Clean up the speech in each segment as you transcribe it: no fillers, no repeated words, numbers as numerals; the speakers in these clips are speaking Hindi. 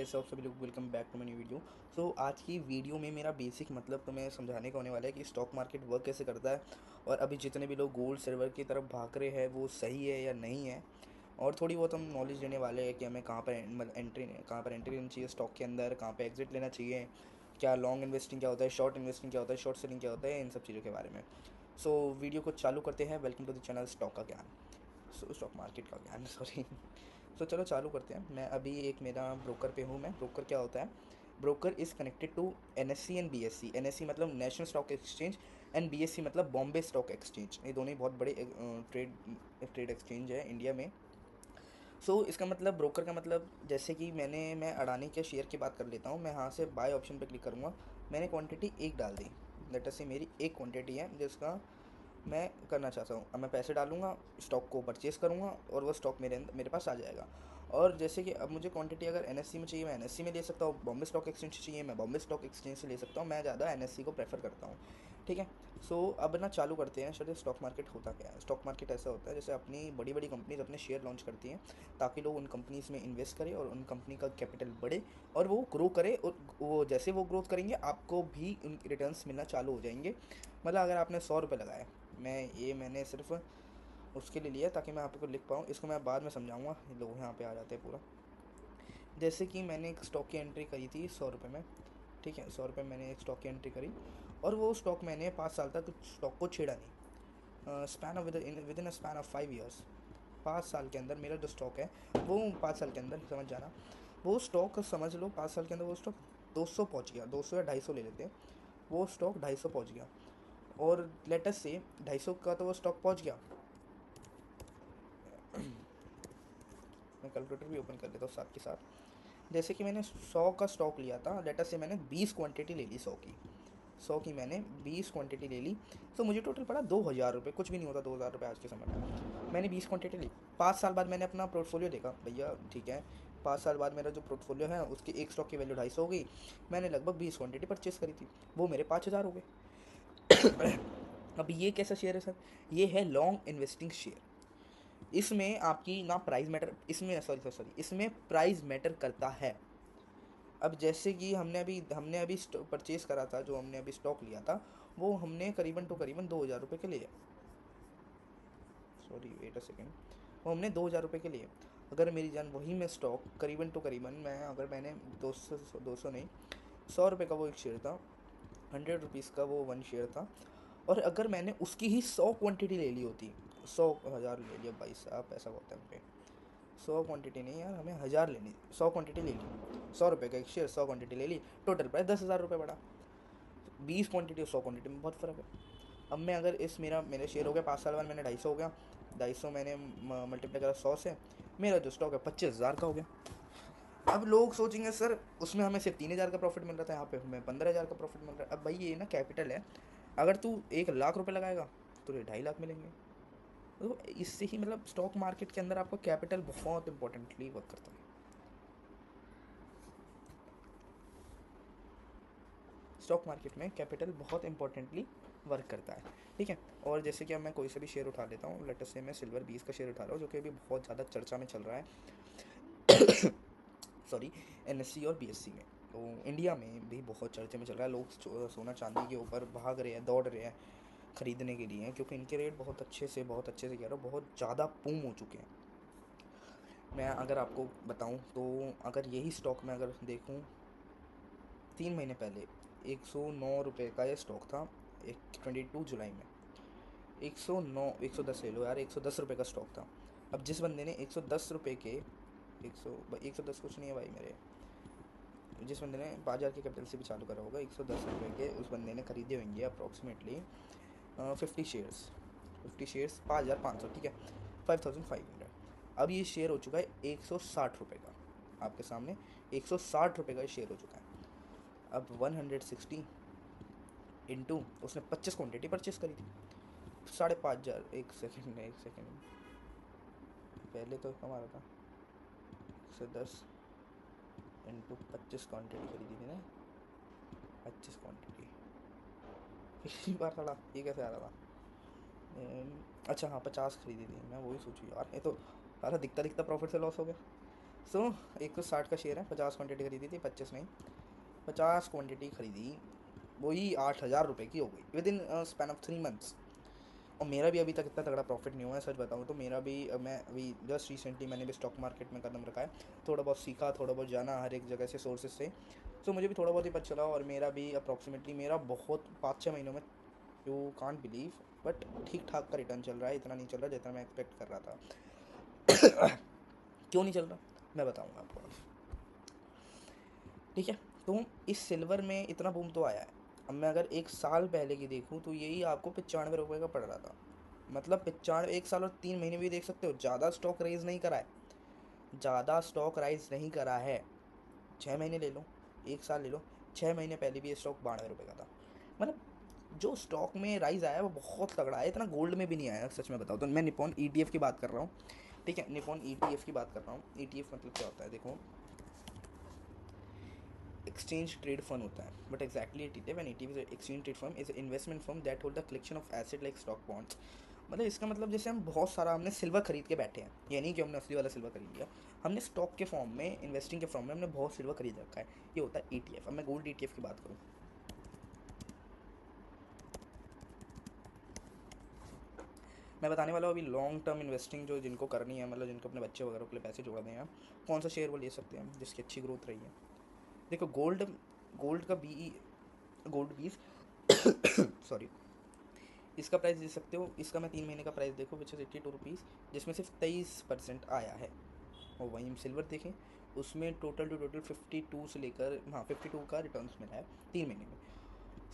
कैसे आप सभी लोग, welcome back to my new video. आज की वीडियो में मेरा बेसिक मतलब तुम्हें समझाने का होने वाला है कि स्टॉक मार्केट वर्क कैसे करता है, और अभी जितने भी लोग गोल्ड सिल्वर की तरफ भाग रहे हैं वो सही है या नहीं है। और थोड़ी बहुत हम नॉलेज देने वाले हैं कि हमें कहाँ पर एंट्री लेनी चाहिए स्टॉक के अंदर, कहाँ पर एग्जिट लेना चाहिए, क्या लॉन्ग इन्वेस्टिंग क्या होता है, शॉर्ट इन्वेस्टिंग क्या होता है, शॉर्ट सेलिंग क्या होता है, इन सब चीज़ों के बारे में। वीडियो को चालू करते हैं। Welcome to the channel stock का ज्ञान, स्टॉक मार्केट का ज्ञान, सॉरी। चलो चालू करते हैं। मैं अभी एक मेरा ब्रोकर पे हूँ। मैं ब्रोकर क्या होता है, broker is connected to NSC and BSC. NSC मतलब national stock exchange, and BSC मतलब बॉम्बे स्टॉक एक्सचेंज। ये दोनों ही बहुत बड़े ट्रेड एक्सचेंज है इंडिया में। इसका मतलब ब्रोकर का मतलब, जैसे कि मैं अडानी के शेयर की बात कर लेता हूँ। मैं यहाँ से बाय ऑप्शन पे क्लिक करूँगा। मैंने क्वांटिटी एक डाल दी, लेट अस से मेरी एक क्वांटिटी है जिसका मैं करना चाहता हूँ। अब मैं पैसे डालूँगा, स्टॉक को परचेज़ करूँगा और वो स्टॉक मेरे पास आ जाएगा। और जैसे कि अब मुझे क्वांटिटी अगर एनएससी में चाहिए मैं एनएससी में ले सकता हूँ, बॉम्बे स्टॉक एक्सचेंज से चाहिए मैं बॉम्बे स्टॉक एक्सचेंज से ले सकता हूँ। मैं ज़्यादा एनएससी को प्रेफर करता हूँ। ठीक है। अब ना चालू करते हैं। चलिए, स्टॉक मार्केट होता क्या है। स्टॉक मार्केट ऐसा होता है जैसे अपनी बड़ी बड़ी कंपनीज अपने शेयर लॉन्च करती हैं ताकि लोग उन कंपनीज में इन्वेस्ट करें और उन कंपनी का कैपिटल बढ़े और वो ग्रो करे, और वो जैसे वो ग्रोथ करेंगे आपको भी उनके रिटर्न्स मिलना चालू हो जाएंगे। मतलब अगर आपने 100 रुपये लगाए, मैंने सिर्फ उसके लिए लिया ताकि मैं आपको लिख पाऊँ। इसको मैं बाद में समझाऊंगा। लोग यहाँ पे आ जाते हैं पूरा। जैसे कि मैंने एक स्टॉक की एंट्री करी थी 100 रुपये में। ठीक है, 100 रुपये मैंने एक स्टॉक की एंट्री करी, और वो स्टॉक मैंने 5 साल तक स्टॉक को छेड़ा नहीं। Span of with in a span of 5 years, 5 साल के अंदर मेरा जो स्टॉक है वो 5 साल के अंदर समझ जाना, वो स्टॉक समझ लो 5 साल के अंदर वो स्टॉक 200 पहुँच गया। 200 या 250 ले लेते हैं। वो स्टॉक 250 पहुँच गया, और लेटेस्ट से 250 का तो वो स्टॉक पहुँच गया। मैं कैलकुलेटर भी ओपन कर लेता हूँ साथ के साथ। जैसे कि मैंने 100 का स्टॉक लिया था, लेटर से मैंने 20 क्वांटिटी ले ली 100 की मैंने 20 क्वांटिटी ले ली। तो मुझे टोटल पड़ा 2,000 रुपये। कुछ भी नहीं होता 2,000 रुपये आज के समय में। मैंने 20 क्वांटिटी ली। 5 साल बाद मैंने अपना पोर्टफोलियो देखा, भैया ठीक है 5 साल बाद मेरा जो पोर्टफोलियो है उसकी एक स्टॉक की वैल्यू 250 हो गई। मैंने लगभग 20 क्वांटिटी परचेस करी थी, वो मेरे 5,000 हो गए। अब ये कैसा शेयर है सर, ये है लॉन्ग इन्वेस्टिंग शेयर। इसमें आपकी ना प्राइस मैटर, इसमें सॉरी सॉरी इसमें प्राइस मैटर करता है। अब जैसे कि हमने अभी परचेज़ करा था, जो हमने अभी स्टॉक लिया था वो हमने करीबन 2,000 रुपये के लिए, सॉरी वेट अ सेकेंड, वो हमने 2,000 रुपये के लिए। अगर मेरी जान वही मैं स्टॉक करीबन मैंने 200 नहीं, 100 रुपये का वो एक शेयर था, 100 रुपीज़ का वो वन शेयर था। और अगर मैंने उसकी ही 100 क्वांटिटी ले ली होती, 100,000 ले लिया भाई साहब, पैसा बहुत है हम पे। 100 क्वांटिटी नहीं यार, हमें 1,000 लेनी, 100 क्वांटिटी ले ली, 100 रुपये का एक शेयर, 100 क्वांटिटी ले ली, टोटल प्राइस 10,000 रुपये पड़ा। 20 क्वांटिटी और 100 क्वांटिटी में बहुत फ़र्क है। अब मैं अगर इस मेरे शेयर हो गया 5 साल बाद, मैंने 250 हो गया, 250 मैंने मल्टीप्लाई करा 100 से, मेरा जो स्टॉक है 25,000 का हो गया। अब लोग सोचेंगे सर उसमें हमें सिर्फ 3,000 का प्रॉफिट मिल रहा था, यहाँ पे हमें 15,000 का प्रॉफिट मिल रहा है। अब भाई ये ना कैपिटल है, अगर तू 1,00,000 रुपये लगाएगा तो 2.5 लाख मिलेंगे। तो इससे ही मतलब स्टॉक मार्केट के अंदर आपका कैपिटल बहुत इंपॉर्टेंटली वर्क करता है। स्टॉक मार्केट में कैपिटल बहुत इंपॉर्टेंटली वर्क करता है। ठीक है। और जैसे कि अब मैं कोई से भी शेयर उठा लेता हूँ, लेट अस से मैं सिल्वर 20 का शेयर उठा रहा हूँ जो कि अभी बहुत ज़्यादा चर्चा में चल रहा है। सॉरी, एनएससी और बीएससी में। तो इंडिया में भी बहुत चर्चे में चल रहा है। लोग सोना चांदी के ऊपर भाग रहे हैं, दौड़ रहे हैं ख़रीदने के लिए, क्योंकि इनके रेट बहुत अच्छे से कह रहा हूँ, बहुत ज़्यादा बूम हो चुके हैं। मैं अगर आपको बताऊं तो अगर यही स्टॉक में अगर देखूं, 3 महीने पहले 109 रुपये का ये स्टॉक था, एक 22 जुलाई में। 109, 110 ले लो यार, 110 रुपये का स्टॉक था। अब जिस बंदे ने 110 रुपये के, 110 कुछ नहीं है भाई मेरे, जिस बंदे ने बाजार के कैपिटल से भी चालू करा होगा, 110 रुपये के उस बंदे ने खरीदे होंगे अप्रॉक्सीमेटली 50 शेयर्स। 50 शेयर्स 5,500, ठीक है, 5,500। अब ये शेयर हो चुका है 160 रुपये का, आपके सामने 160 रुपये का शेयर हो चुका है। अब 160 इंटू उसने 25 क्वान्टिटी परचेस करी थी, 5,500। एक सेकेंड, पहले तो कम आ रहा था, 110 इंटू 25 क्वान्टिटी खरीदी थी ना, 25 क्वान्टिटी, पिछली बार साला ये कैसे आ रहा था। अच्छा हाँ, 50 खरीदी थी, मैं वही सोचूँ यार, ये तो सारा दिखता दिखता प्रॉफिट से लॉस हो गया। सो 160 का शेयर है, 50 क्वान्टिटी खरीदी थी, 25 नहीं 50 क्वान्टिटी खरीदी, वही 8,000 रुपये की हो गई with in span of 3 months. और मेरा भी अभी तक इतना तगड़ा प्रॉफिट नहीं हुआ है सच बताऊँ तो। मेरा भी मैं अभी जस्ट रिसेंटली मैंने भी स्टॉक मार्केट में कदम रखा है, थोड़ा बहुत सीखा, थोड़ा बहुत जाना हर एक जगह से सोर्सेज से, तो मुझे भी थोड़ा बहुत ही पता चला। और मेरा भी अप्रॉक्सीमेटली मेरा बहुत 5-6 महीनों में, यू कांट बिलीव, बट ठीक ठाक का रिटर्न चल रहा है, इतना नहीं चल रहा जितना मैं एक्सपेक्ट कर रहा था। क्यों नहीं चल रहा मैं बताऊँगा आपको आज, ठीक है। तो इस सिल्वर में इतना बूम तो आया है। अब मैं अगर 1 साल पहले की देखूँ तो यही आपको 95 रुपये का पड़ रहा था, मतलब 95, 1 साल और 3 महीने भी देख सकते हो। ज़्यादा स्टॉक राइज नहीं करा है, ज़्यादा स्टॉक राइज नहीं करा है। 6 महीने ले लो, 1 साल ले लो, 6 महीने पहले भी ये स्टॉक 92 रुपये का था। मतलब जो स्टॉक में राइज आया है वो बहुत तगड़ा है, इतना गोल्ड में भी नहीं आया सच में बताओ तो। मैं निपॉन ETF की बात कर रहा हूँ, ठीक है, निपॉन ETF की बात कर रहा हूँ। ETF मतलब क्या होता है देखो, एक्सचेंज ट्रेड फंड होता है, but exactly it is an ETF is exchange trade firm, is investment firm that hold the collection of asset like stock bonds. मतलब इसका मतलब जैसे हम बहुत सारा हमने सिल्वर खरीद के बैठे हैं, ये नहीं कि हमने असली वाला सिल्वर खरीद लिया, हमने स्टॉक के फॉर्म में, इन्वेस्टिंग के फॉर्म में हमने बहुत सिल्वर खरीद रखा है, ये होता है ETF। अब मैं गोल्ड ETF की बात करूँ, मैं बताने वाला हूँ अभी लॉन्ग टर्म इन्वेस्टिंग जो जिनको करनी है, मतलब जिनको अपने बच्चे वगैरह के लिए पैसे जोड़ने हैं, कौन सा शेयर वो ले सकते हैं जिसकी अच्छी ग्रोथ रही है। देखो गोल्ड, गोल्ड का BE, गोल्ड बीस सॉरी, इसका प्राइस दे सकते हो, इसका मैं 3 महीने का प्राइस देखो विच इज़ 82 रुपीज़, जिसमें सिर्फ 23% आया है। और वहीं हम सिल्वर देखें, उसमें टोटल टू टोटल 52 से लेकर, हाँ 52 का रिटर्न्स मिला है 3 महीने में।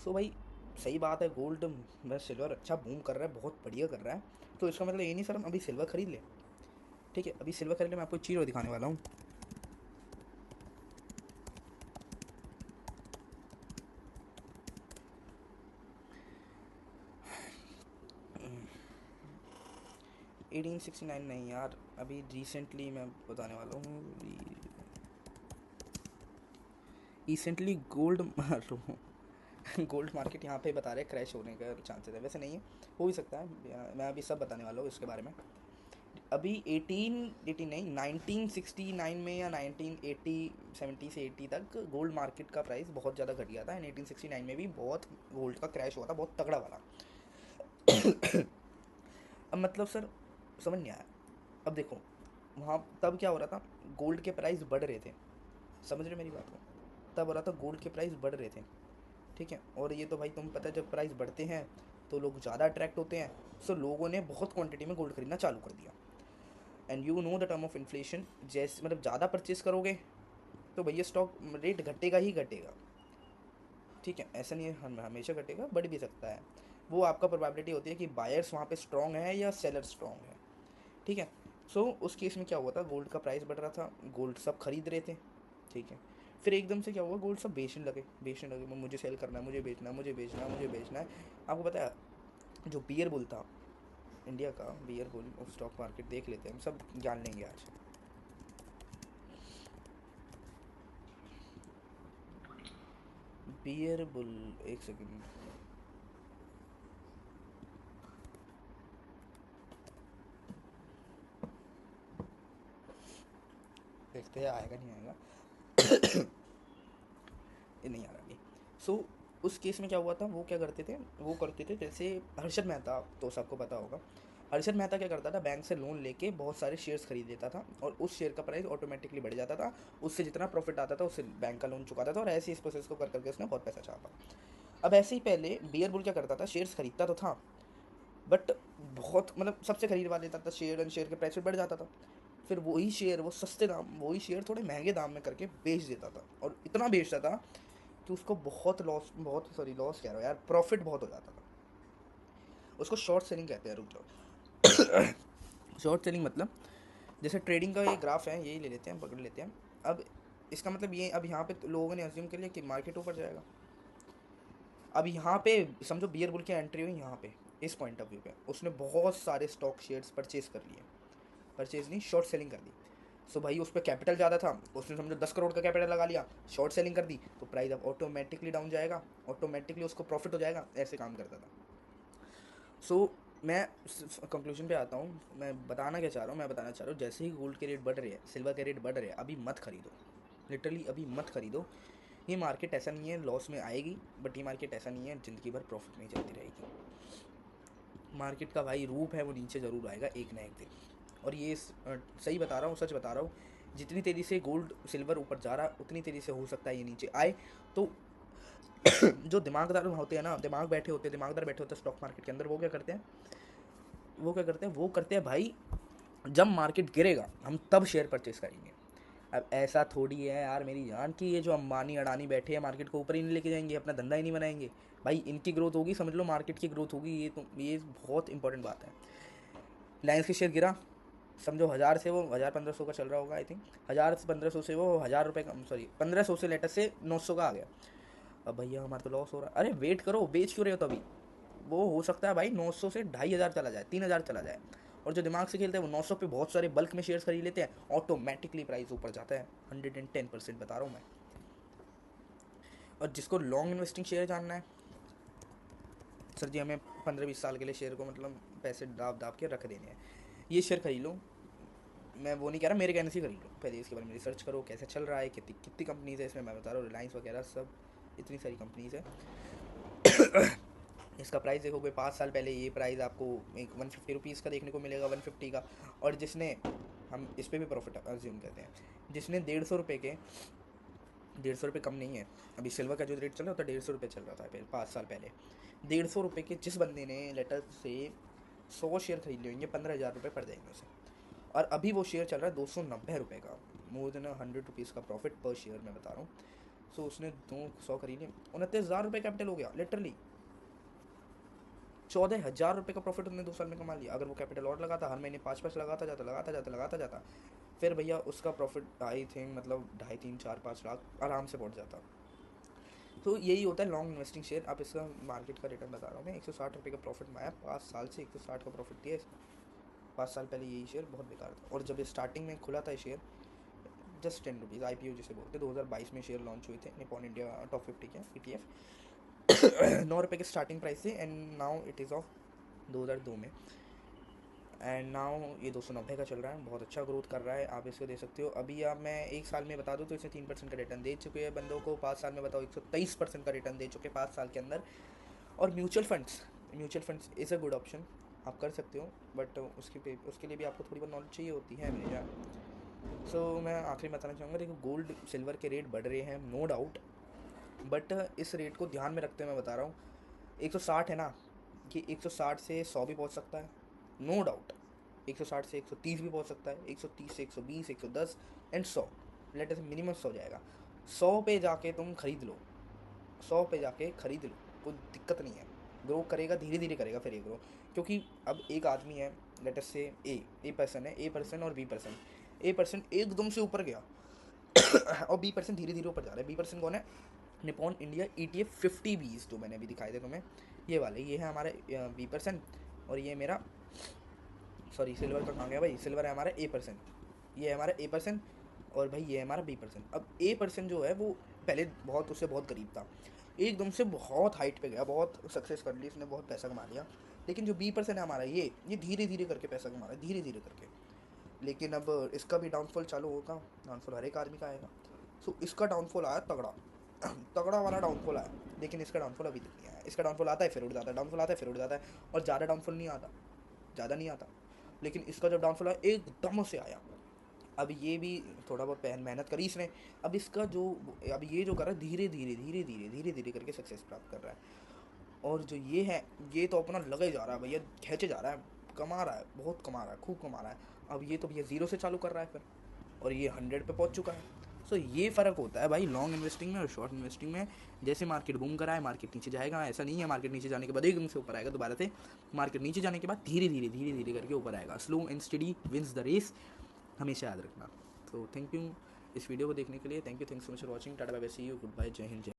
सो भाई सही बात है, गोल्ड में सिल्वर अच्छा बूम कर रहा है, बहुत बढ़िया कर रहा है। तो इसका मतलब ये नहीं सर हम अभी सिल्वर खरीद लें, ठीक है, अभी सिल्वर खरीद लें। मैं आपको एक चीज़ और दिखाने वाला हूँ। 1869 नहीं यार, अभी रिसेंटली मैं बताने वाला हूँ, रिसेंटली गोल्ड गोल्ड मार्केट यहाँ पे बता रहे हैं क्रैश होने का चांसेस है, वैसे नहीं है, हो भी सकता है। मैं अभी सब बताने वाला हूँ इसके बारे में। अभी 1880 नहीं 1969 में या 1980, 70 से 80 तक गोल्ड मार्केट का प्राइस बहुत ज़्यादा घट गया था, एंड 1869 में भी बहुत गोल्ड का क्रैश हुआ था, बहुत तगड़ा वाला। अब मतलब सर समझ नहीं आया। अब देखो वहाँ तब क्या हो रहा था, गोल्ड के प्राइस बढ़ रहे थे, समझ रहे मेरी बात को, तब हो रहा था गोल्ड के प्राइस बढ़ रहे थे, ठीक है। और ये तो भाई तुम्हें पता है जब प्राइस बढ़ते हैं तो लोग ज़्यादा अट्रैक्ट होते हैं, सो लोगों ने बहुत क्वांटिटी में गोल्ड खरीदना चालू कर दिया। And you know the term of inflation, जैसे मतलब ज़्यादा परचेज करोगे तो भैया स्टॉक रेट घटेगा ही घटेगा, ठीक है, ऐसा नहीं है हमेशा घटेगा, बढ़ भी सकता है। वो आपका प्रोबेबिलिटी होती है कि बायर्स वहाँ पे स्ट्रॉन्ग है या सेलर स्ट्रॉन्ग है, ठीक है। सो उस केस में क्या हुआ था, गोल्ड का प्राइस बढ़ रहा था, गोल्ड सब खरीद रहे थे, ठीक है। फिर एकदम से क्या हुआ, गोल्ड सब बेचने लगे, मुझे सेल करना है, मुझे बेचना है, मुझे बेचना है, मुझे बेचना है। आपको पता है जो बियर बुल था, इंडिया का bear bull of stock market, देख लेते हैं हम सब जान लेंगे आज। बियर बुल, एक सेकेंड, देखते हैं आएगा नहीं आएगा। ये नहीं आ रहा अभी। सो उस केस में क्या हुआ था, वो क्या करते थे, वो करते थे जैसे हर्षद मेहता, तो सबको पता होगा, हर्षद मेहता क्या करता था, बैंक से लोन लेके बहुत सारे शेयर्स खरीद लेता था और उस शेयर का प्राइस ऑटोमेटिकली बढ़ जाता था, उससे जितना प्रॉफिट आता था उससे बैंक का लोन चुकाता था, और ऐसे इस प्रोसेस को कर करके उसने बहुत पैसा छापा। अब ऐसे ही पहले बियर बुल क्या करता था, शेयर्स खरीदता तो था बट बहुत मतलब सबसे खरीदवा लेता था शेयर, एंड शेयर के प्राइस बढ़ जाता था। फिर वही शेयर वो सस्ते दाम, वही शेयर थोड़े महंगे दाम में करके बेच देता था, और इतना बेचता था कि उसको बहुत लॉस, बहुत सॉरी लॉस कह रहा हूँ यार, प्रॉफिट बहुत हो जाता था। उसको शॉर्ट सेलिंग कहते हैं, रुक जाओ। शॉर्ट सेलिंग मतलब जैसे ट्रेडिंग का ये ग्राफ है, यही ले लेते हैं, पकड़ लेते हैं। अब इसका मतलब ये, अब यहाँ पे तो लोगों ने अज्यूम कर लिया कि मार्केट ऊपर जाएगा। अब यहाँ पे समझो बियर बुल की एंट्री हुई यहाँ पे, इस पॉइंट ऑफ व्यू पे उसने बहुत सारे स्टॉक शेयर्स परचेज कर लिए, परचेज नहीं शॉर्ट सेलिंग कर दी। सो भाई उस पर कैपिटल ज़्यादा था, उसने समझो 10 करोड़ का कैपिटल लगा लिया, शॉर्ट सेलिंग कर दी, तो प्राइस अब ऑटोमेटिकली डाउन जाएगा, ऑटोमेटिकली उसको प्रॉफिट हो जाएगा, ऐसे काम करता था। सो मैं कंक्लूजन पे आता हूँ। मैं बताना क्या चाह रहा हूँ, मैं बताना चाह रहा हूँ जैसे ही गोल्ड के रेट बढ़ रहे हैं, सिल्वर के रेट बढ़ रहे हैं, अभी मत खरीदो, लिटरली अभी मत खरीदो। ये मार्केट ऐसा नहीं है लॉस में आएगी, बट ये मार्केट ऐसा नहीं है ज़िंदगी भर प्रॉफिट में ही चलती रहेगी। मार्केट का भाई रूप है, वो नीचे ज़रूर आएगा एक ना एक दिन। और ये सही बता रहा हूँ, सच बता रहा हूँ। जितनी तेज़ी से गोल्ड सिल्वर ऊपर जा रहा है, उतनी तेज़ी से हो सकता है ये नीचे आए। तो जो दिमागदार होते हैं ना, दिमागदार बैठे होते हैं स्टॉक मार्केट के अंदर, वो करते हैं भाई, जब मार्केट गिरेगा हम तब शेयर परचेस करेंगे। अब ऐसा थोड़ी है यार मेरी जान कि ये जो अंबानी अडानी बैठे हैं मार्केट को ऊपर ही नहीं लेके जाएंगे, अपना धंधा ही नहीं बनाएंगे। भाई इनकी ग्रोथ होगी, समझ लो मार्केट की ग्रोथ होगी। ये बहुत इंपॉर्टेंट बात है। रिलायंस के शेयर गिरा, समझो 1000 से वो 1000-1500 का चल रहा होगा आई थिंक, 1000 से 1500 से वो 1000 रुपये का, सॉरी 1500 से लेटर से 900 का आ गया। अब भैया हमारा तो लॉस हो रहा है। अरे वेट करो, बेच क्यों रहे हो? तो अभी वो हो सकता है भाई 900 से 2500 चला जाए, 3000 चला जाए। और जो दिमाग से खेलते हैं वो 900 पे बहुत सारे बल्क में शेयर्स खरीद लेते हैं, ऑटोमेटिकली प्राइस ऊपर जाता है। 110% बता रहा हूँ मैं। और जिसको लॉन्ग इन्वेस्टिंग शेयर जानना है, सर जी हमें 15-20 साल के लिए शेयर को मतलब पैसे दाब दाब के रख देने हैं, ये शेयर खरीद लो। मैं वो नहीं कह रहा, मेरे कहने से खरीद लो, पहले इसके बारे में रिसर्च करो कैसे चल रहा है, कितनी कितनी कंपनीज़ है इसमें, मैं बता रहा हूँ रिलायंस वगैरह सब, इतनी सारी कंपनीज़ है। इसका प्राइस देखोगे 5 साल पहले ये प्राइस आपको एक 150 रुपीज़ का देखने को मिलेगा, 150 का। और जिसने, हम इस पर भी प्रॉफिट अज्यूम करते हैं, जिसने 150 रुपये के, 150 रुपये कम नहीं है, अभी सिल्वर का जो रेट चल रहा था 150 रुपये चल रहा था पहले 5 साल पहले। 150 रुपये के जिस बंदे ने लेटर से 100 शेयर खरीद लिए होंगे, 15,000 रुपये पड़ जाएंगे उसे। और अभी वो शेयर चल रहा है 290 रुपये का, मोर देन 100 रुपीज़ का प्रॉफिट पर शेयर मैं बता रहा हूँ। सो उसने 200 खरीद लिए, 29,000 रुपये कैपिटल हो गया लिटरली। 14,000 रुपये का प्रॉफिट उसने 2 साल में कमा लिया। अगर वो कैपिटल और लगाता, हर महीने 5-5 लगाता जाता, फिर भैया उसका प्रॉफिट आई थिंक मतलब 2.5, 3, 4, 5 लाख आराम से पहुंच जाता। तो यही होता है लॉन्ग इन्वेस्टिंग शेयर। आप इसका मार्केट का रिटर्न बता रहा हूँ मैं, 160 रुपये का प्रॉफिट में आया 5 साल से, 160 का प्रॉफिट दिया इसमें। 5 साल पहले यही शेयर बहुत बेकार था, और जब ये स्टार्टिंग में खुला था शेयर जस्ट 10 रुपीज़, IPO जिसे बोलते हैं, 2022 में शेयर लॉन्च हुए थे निपॉन इंडिया टॉप 50 के ETF। 9 रुपये के स्टार्टिंग प्राइस थे, and now it is of 2002 में, एंड नाउ ये 290 का चल रहा है। बहुत अच्छा ग्रोथ कर रहा है, आप इसको दे सकते हो। अभी आप, मैं 1 साल में बता दूँ तो इसे 3% का रिटर्न दे चुके हैं बंदों को, 5 साल में बताओ 123% का रिटर्न दे चुके हैं 5 साल के अंदर। और mutual funds is a good option, आप कर सकते हो, बट उसके लिए भी आपको थोड़ी बहुत नॉलेज चाहिए होती है मेरे यार। सो मैं आखिरी में बताना चाहूँगा, देखो गोल्ड सिल्वर के रेट बढ़ रहे हैं नो डाउट, बट इस रेट को ध्यान में रखते हुए मैं बता रहा हूँ, 160 है ना, कि 160 से 100 भी पहुँच सकता है, नो डाउट। 160 से 130 भी पहुँच सकता है, 130 से 120, 110 एंड 100, लेट अस मिनिमम 100 जाएगा। 100 पे जाके तुम खरीद लो, 100 पे जाके खरीद लो, कोई दिक्कत नहीं है। ग्रो करेगा, धीरे धीरे करेगा फिर ये ग्रो, क्योंकि अब एक आदमी है, लेट अस से ए पर्सन है, A% और B%, A% एकदम से ऊपर गया और B% धीरे धीरे ऊपर जा रहा है। B% कौन है? निपॉन इंडिया ETF 50 Bs, जो मैंने अभी दिखाए थे तुम्हें, ये वाले, ये है हमारे B%, और ये मेरा, सॉरी सिल्वर का कहाँ गया भाई, सिल्वर है हमारा A%, ये है हमारा A%, और भाई ये है हमारा B%। अब A% जो है वो पहले बहुत, उससे बहुत करीब था, एकदम से बहुत हाइट पे गया, बहुत सक्सेस कर ली इसने, बहुत पैसा कमा लिया। लेकिन जो B% है हमारा, ये धीरे धीरे करके पैसा कमा रहा है, धीरे धीरे करके। लेकिन अब इसका भी डाउनफॉल चालू होगा, डाउनफॉल हर एक आदमी का आएगा। सो इसका डाउनफॉल आया तगड़ा, तगड़ा वाला डाउनफॉल आया, लेकिन इसका डाउनफॉल अभी तक नहीं आया। इसका डाउनफॉल आता है फिर उड़ जाता है, डाउनफॉल आता है फिर उड़ जाता है, और ज़्यादा डाउनफॉल नहीं आता, ज़्यादा नहीं आता। लेकिन इसका जब डाउनफॉल आया एकदम से आया। अब ये भी थोड़ा बहुत मेहनत करी इसने, अब इसका जो, अब ये जो कर रहा है धीरे धीरे धीरे धीरे धीरे धीरे करके सक्सेस प्राप्त कर रहा है। और जो ये है, ये तो अपना लगा ही जा रहा है भैया, खींचे जा रहा है, कमा रहा है, बहुत कमा रहा है, खूब कमा रहा है। अब ये तो भैया 0 से चालू कर रहा है फिर, और ये 100 पे पहुंच चुका है। सो ये फ़र्क होता है भाई लॉन्ग इन्वेस्टिंग में और शॉर्ट इन्वेस्टिंग में। जैसे मार्केट बूम करा है, मार्केट नीचे जाएगा, ऐसा नहीं है मार्केट नीचे जाने के बाद एकदम से ऊपर आएगा दोबारा से। मार्केट नीचे जाने के बाद धीरे धीरे करके ऊपर आएगा। Slow and steady wins the race, हमेशा याद रखना। तो थैंक यू इस वीडियो को देखने के लिए, thank you so much for watching. Ta-ta bye bye, see you, good bye, जय हिंद, जय।